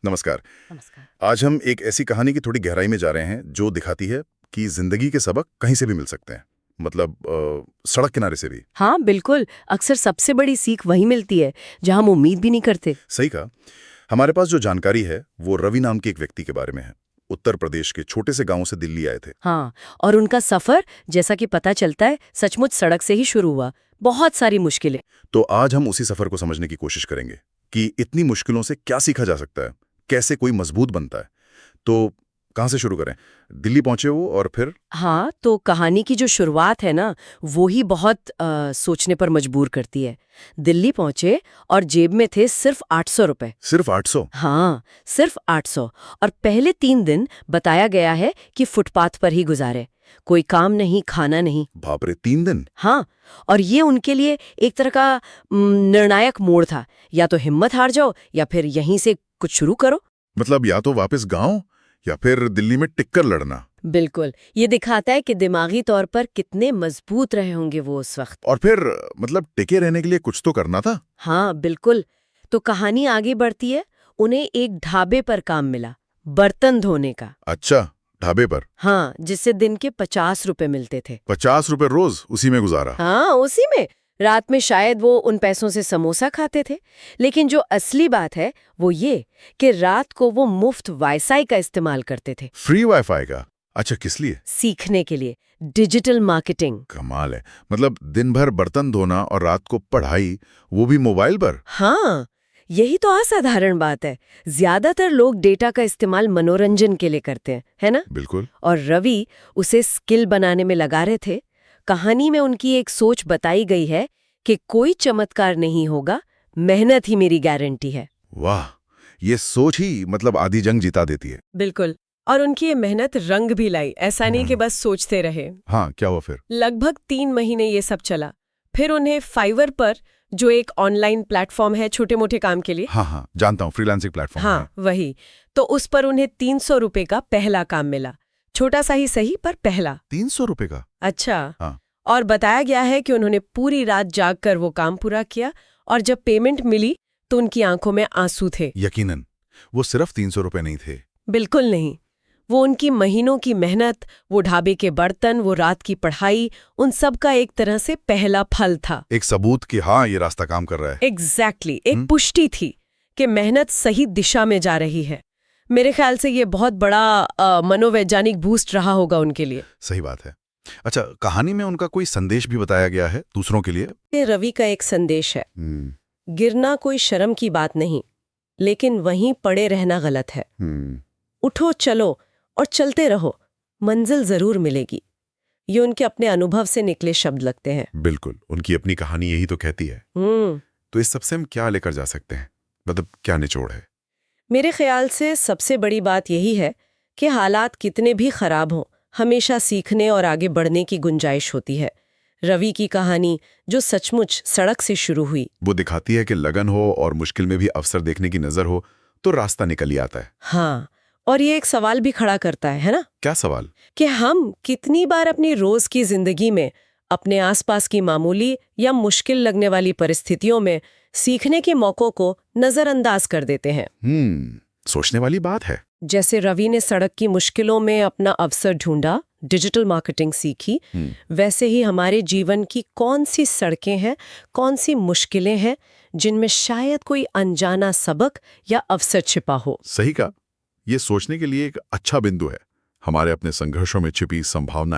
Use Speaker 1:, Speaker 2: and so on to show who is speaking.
Speaker 1: नमस्कार।
Speaker 2: नमस्कार।
Speaker 1: आज हम एक ऐसी कहानी की थोड़ी गहराई में जा रहे हैं जो दिखाती है कि जिंदगी के सबक कहीं से भी मिल सकते हैं। मतलब सड़क किनारे से भी।
Speaker 2: हाँ बिल्कुल, अक्सर सबसे बड़ी सीख वही मिलती है जहाँ हम उम्मीद भी नहीं करते।
Speaker 1: सही कहा। हमारे पास जो जानकारी है वो रवि नाम के एक व्यक्ति के बारे में है। उत्तर प्रदेश के छोटे से गांव से दिल्ली आए थे।
Speaker 2: हाँ, और उनका सफर, जैसा कि पता चलता है, सचमुच सड़क से ही शुरू हुआ। बहुत सारी मुश्किलें।
Speaker 1: तो आज हम उसी सफर को समझने की कोशिश करेंगे कि इतनी मुश्किलों से क्या सीखा जा सकता है, कैसे कोई मजबूत बनता है। तो कहाँ से शुरू करें? दिल्ली पहुंचे वो और फिर?
Speaker 2: हाँ, तो कहानी की जो शुरुआत है ना, वो ही बहुत सोचने पर मजबूर करती है। दिल्ली पहुंचे और जेब में थे सिर्फ 800 रुपए।
Speaker 1: सिर्फ 800?
Speaker 2: हाँ, सिर्फ 800। और पहले 3 दिन बताया गया है कि फुटपाथ पर ही गुजारे। कोई काम नहीं, खाना नहीं।
Speaker 1: बाप रे, 3 दिन?
Speaker 2: हाँ, और ये उनके लिए एक तरह का निर्णायक मोड़ था। या तो हिम्मत हार जाओ या फिर यहीं से कुछ शुरू करो।
Speaker 1: मतलब या तो वापस गांव या फिर दिल्ली में टिककर लड़ना।
Speaker 2: बिल्कुल, ये दिखाता है कि दिमागी तौर पर कितने मजबूत रहे होंगे वो उस वक्त।
Speaker 1: और फिर मतलब टिके रहने के लिए कुछ तो करना था।
Speaker 2: हाँ बिल्कुल। तो कहानी आगे बढ़ती है। उन्हें एक ढाबे पर काम मिला, बर्तन धोने का।
Speaker 1: अच्छा, ढाबे पर?
Speaker 2: हाँ, जिससे दिन के 50 रुपए मिलते थे।
Speaker 1: 50 रुपए रोज उसी में गुजारा?
Speaker 2: हाँ, उसी में। रात में शायद वो उन पैसों से समोसा खाते थे। लेकिन जो असली बात है वो ये कि रात को वो मुफ्त वाईफाई का इस्तेमाल करते थे।
Speaker 1: फ्री वाईफाई का? अच्छा, किस लिए?
Speaker 2: सीखने के लिए, डिजिटल मार्केटिंग।
Speaker 1: कमाल है। मतलब दिन भर बर्तन धोना और रात को पढ़ाई, वो भी मोबाइल पर?
Speaker 2: हाँ, यही तो असाधारण बात है। ज्यादातर लोग डेटा का इस्तेमाल मनोरंजन के लिए करते हैं, है ना?
Speaker 1: बिल्कुल।
Speaker 2: और रवि उसे स्किल बनाने में लगा रहे थे। कहानी में उनकी एक सोच बताई गई है कि कोई चमत्कार नहीं होगा, मेहनत ही मेरी गारंटी है।
Speaker 1: वाह, ये सोच ही मतलब आधी जंग जिता देती है।
Speaker 3: बिल्कुल। और उनकी ये मेहनत रंग भी लाई। ऐसा नहीं कि बस सोचते रहे।
Speaker 1: हाँ, क्या हुआ फिर?
Speaker 3: लगभग 3 महीने ये सब चला। फिर उन्हें फाइवर पर, जो एक ऑनलाइन प्लेटफॉर्म है छोटे मोटे काम के लिए।
Speaker 1: हाँ हाँ, जानता हूँ, फ्रीलांसिंग प्लेटफॉर्म है।
Speaker 3: हाँ वही। तो उस पर उन्हें 300 रुपए का पहला काम मिला। छोटा सा ही सही, पर पहला।
Speaker 1: 300 रुपए का?
Speaker 3: अच्छा।
Speaker 1: हाँ।
Speaker 3: और बताया गया है कि उन्होंने पूरी रात जागकर वो काम पूरा किया, और जब पेमेंट मिली तो उनकी आंखों में आंसू थे।
Speaker 1: यकीनन, वो सिर्फ 300 रुपए नहीं थे।
Speaker 3: बिल्कुल नहीं। वो उनकी महीनों की मेहनत, वो ढाबे के बर्तन, वो रात की पढ़ाई, उन सब का एक तरह से पहला फल था।
Speaker 1: एक सबूत कि हाँ, ये रास्ता काम कर रहा है।
Speaker 3: एग्जैक्टली, एक पुष्टि थी कि मेहनत सही दिशा में जा रही है। मेरे ख्याल से ये बहुत बड़ा मनोवैज्ञानिक बूस्ट रहा होगा उनके लिए।
Speaker 1: सही बात है। अच्छा, कहानी में उनका कोई संदेश भी बताया गया है दूसरों के लिए?
Speaker 3: ये रवि का एक संदेश है। गिरना कोई शर्म की बात नहीं, लेकिन वहीं पड़े रहना गलत है। उठो, चलो और चलते रहो, मंजिल जरूर मिलेगी। ये उनके अपने अनुभव से निकले शब्द लगते हैं।
Speaker 1: बिल्कुल, उनकी अपनी कहानी यही तो कहती है। तो इस सबसे हम क्या लेकर जा सकते हैं? मतलब क्या निचोड़ है?
Speaker 3: मेरे ख्याल से सबसे बड़ी बात यही है कि हालात कितने भी खराब हों, हमेशा सीखने और आगे बढ़ने की गुंजाइश होती है। रवि की कहानी, जो सचमुच सड़क से शुरू हुई,
Speaker 1: वो दिखाती है कि लगन हो और मुश्किल में भी अवसर देखने की नजर हो तो रास्ता निकल ही आता है।
Speaker 3: हाँ, और ये एक सवाल भी खड़ा करता है ना?
Speaker 1: क्या सवाल?
Speaker 3: कि हम कितनी बार अपनी रोज की जिंदगी में अपने आसपास की मामूली या मुश्किल लगने वाली परिस्थितियों में सीखने के मौकों को नजरअंदाज कर देते हैं।
Speaker 1: सोचने वाली बात है।
Speaker 3: जैसे रवि ने सड़क की मुश्किलों में अपना अवसर ढूंढा, डिजिटल मार्केटिंग सीखी, वैसे ही हमारे जीवन की कौन सी सड़कें हैं, कौन सी मुश्किलें हैं जिनमें शायद कोई अनजाना सबक या अवसर छिपा हो।
Speaker 1: सही कहा। ये सोचने के लिए एक अच्छा बिंदु है, हमारे अपने संघर्षों में छिपी संभावना।